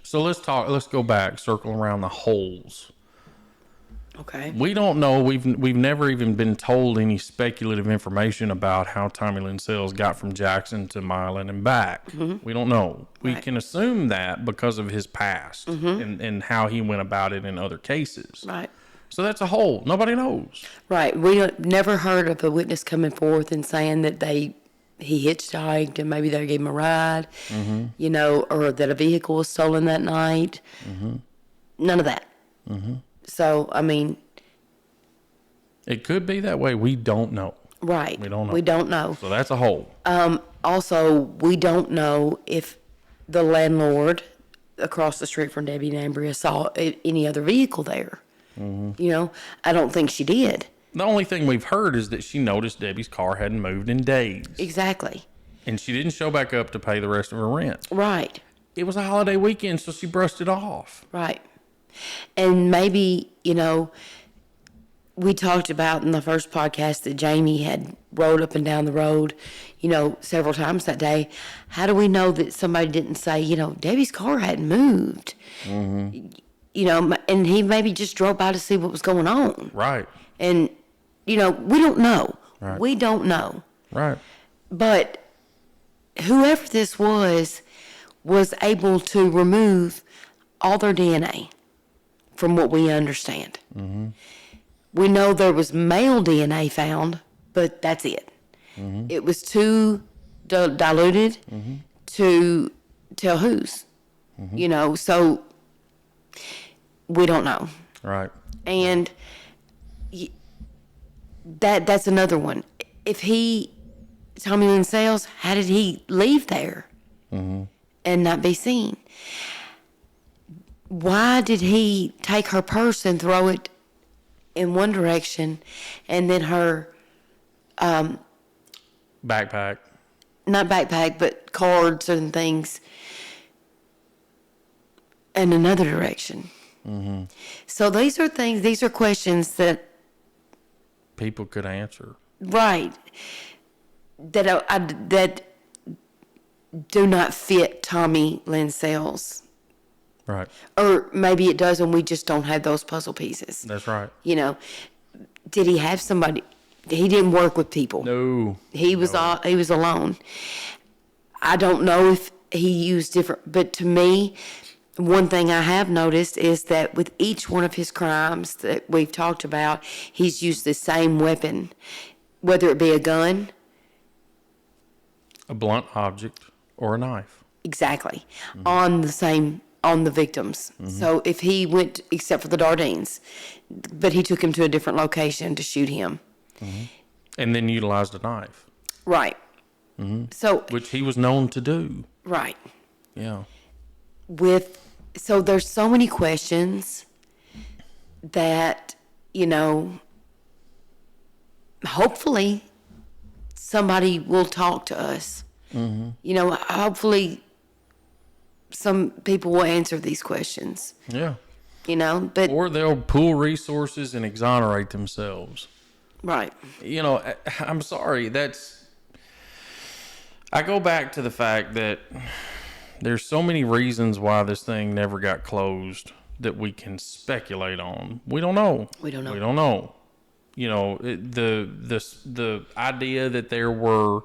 So let's go back, circle around the holes.
Okay.
We don't know. We've never even been told any speculative information about how Tommy Lynn Sells got from Jackson to Milan and back. We don't know. We
Right.
can assume that because of his past and how he went about it in other cases.
Right.
So that's a hole. Nobody knows.
Right. We never heard of a witness coming forth and saying that he hitchhiked and maybe they gave him a ride, or that a vehicle was stolen that night. None of that. So, I mean,
It could be that way. We don't know.
right.
We don't know.
We don't know.
So that's a hole.
Also, we don't know if the landlord across the street from Debbie and Ambria saw any other vehicle there. I don't think she did.
The only thing we've heard is that she noticed Debbie's car hadn't moved in days.
Exactly.
And she didn't show back up to pay the rest of her rent.
Right.
It was a holiday weekend, so she brushed it off.
Right. And maybe, we talked about in the first podcast that Jamie had rode up and down the road, several times that day. How do we know that somebody didn't say, Debbie's car hadn't moved? And he maybe just drove by to see what was going on.
Right.
And, we don't know.
Right.
We don't know.
Right.
But whoever this was able to remove all their DNA from what we understand. We know there was male DNA found, but that's it. It was too diluted to tell whose, so we don't know.
Right.
And that's another one. If Tommy Lynn Sells, how did he leave there and not be seen? Why did he take her purse and throw it in one direction and then her
Backpack.
not backpack, but cards and things in another direction? So these are questions that
People could answer.
right, that do not fit Tommy Lynn Sells.
Right.
Or maybe it does and we just don't have those puzzle pieces.
That's right.
Did he have somebody? He didn't work with people.
No.
He was he was alone. I don't know if he used different, but to me, one thing I have noticed is that with each one of his crimes that we've talked about, he's used the same weapon, whether it be a gun.
A blunt object or a knife.
Exactly. On the victims. So if he went, except for the Dardines, but he took him to a different location to shoot him.
And then utilized a knife,
Right. So,
which he was known to do.
right.
Yeah.
So there's so many questions that, hopefully somebody will talk to us. Hopefully some people will answer these questions,
Yeah.
but
Or they'll pool resources and exonerate themselves.
right.
I'm sorry. I go back to the fact that there's so many reasons why this thing never got closed that we can speculate on. We don't know.
We don't know.
We don't know. The idea that there were,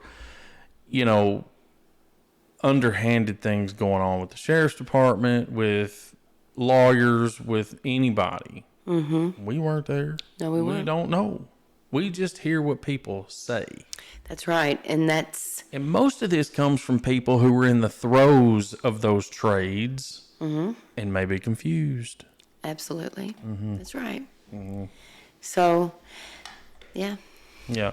underhanded things going on with the sheriff's department, with lawyers, with anybody. Mm-hmm. We weren't there.
No, we weren't.
We don't know. We just hear what people say.
That's right. And
most of this comes from people who were in the throes of those trades and may be confused.
absolutely.
Mm-hmm.
That's right. So, yeah.
Yeah.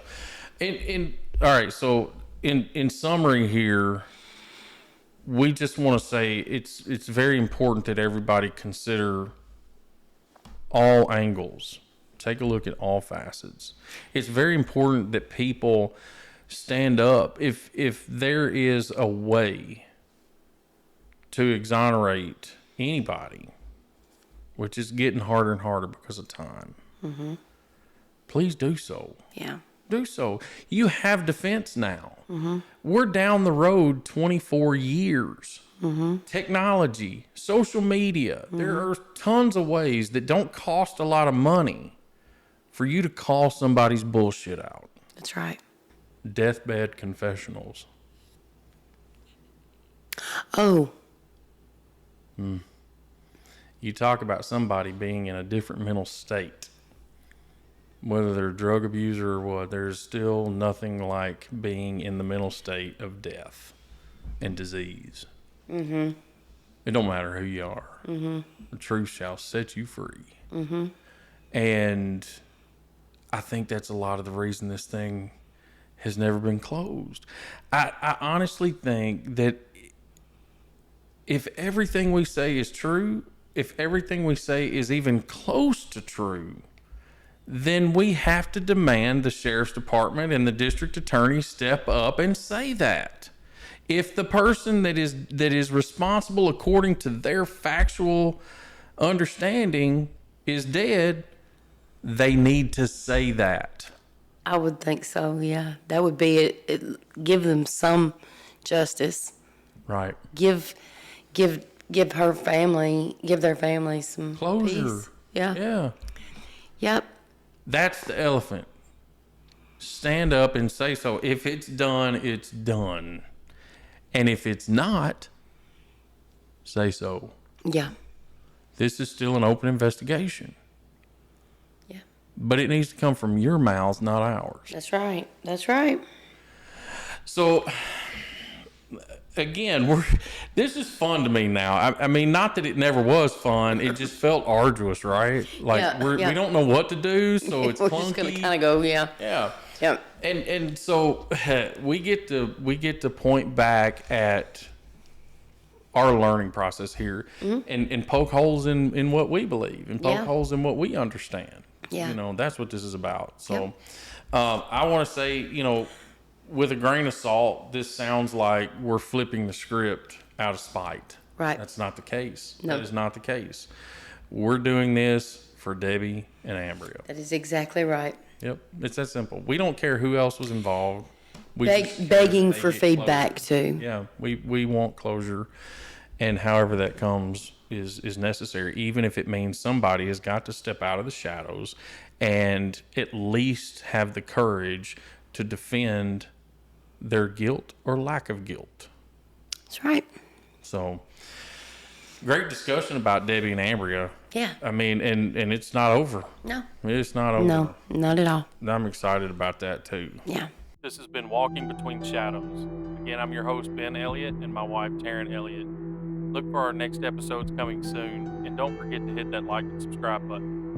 All right. So in summary here, we just want to say it's very important that everybody consider all angles. Take a look at all facets. It's very important that people stand up. If there is a way to exonerate anybody, which is getting harder and harder because of time, please do so.
Yeah.
Do so. You have defense now. We're down the road 24 years. Technology, social media, there are tons of ways that don't cost a lot of money for you to call somebody's bullshit out.
That's right.
Deathbed confessionals.
Oh,
You talk about somebody being in a different mental state, whether they're a drug abuser or what, there's still nothing like being in the mental state of death and disease. It don't matter who you are. The truth shall set you free. And I think that's a lot of the reason this thing has never been closed. I honestly think that if everything we say is true, if everything we say is even close to true, then we have to demand the sheriff's department and the district attorney step up and say that. If the person that is responsible according to their factual understanding is dead, they need to say that.
I would think so. Yeah, that would be it. Give them some justice.
Right.
Give her family, give their family some
Closure.
peace. Yeah.
Yeah.
Yep.
That's the elephant. Stand up and say so. If it's done, it's done. And if it's not, say so.
Yeah.
This is still an open investigation.
Yeah.
But it needs to come from your mouths, not ours.
That's right. That's right.
So, again, this is fun to me now. I mean, not that it never was fun. It just felt arduous, right? Like
Yeah,
we don't know what to do, so it's
We're
clunky.
just gonna kind of go. Yeah.
Yeah.
Yep.
And so we get to point back at our learning process here and poke holes in what we believe and poke
Yeah.
holes in what we understand.
Yeah.
You know, that's what this is about. So I want to say, you know, with a grain of salt, this sounds like we're flipping the script out of spite.
Right.
That's not the case.
No.
That is not the case. We're doing this for Debbie and Ambria.
That is exactly right.
Yep, it's that simple. We don't care who else was involved. We just care
Begging
that they
for
get
feedback
closure.
too.
Yeah, we want closure, and however that comes is necessary, even if it means somebody has got to step out of the shadows and at least have the courage to defend their guilt or lack of guilt.
That's right.
So, great discussion about Debbie and Ambria.
Yeah.
I mean, and it's not over.
No.
It's not over.
No, not at all.
I'm excited about that too.
Yeah.
This has been Walking Between Shadows. Again, I'm your host, Ben Elliott, and my wife, Taryn Elliott. Look for our next episodes coming soon, and don't forget to hit that like and subscribe button.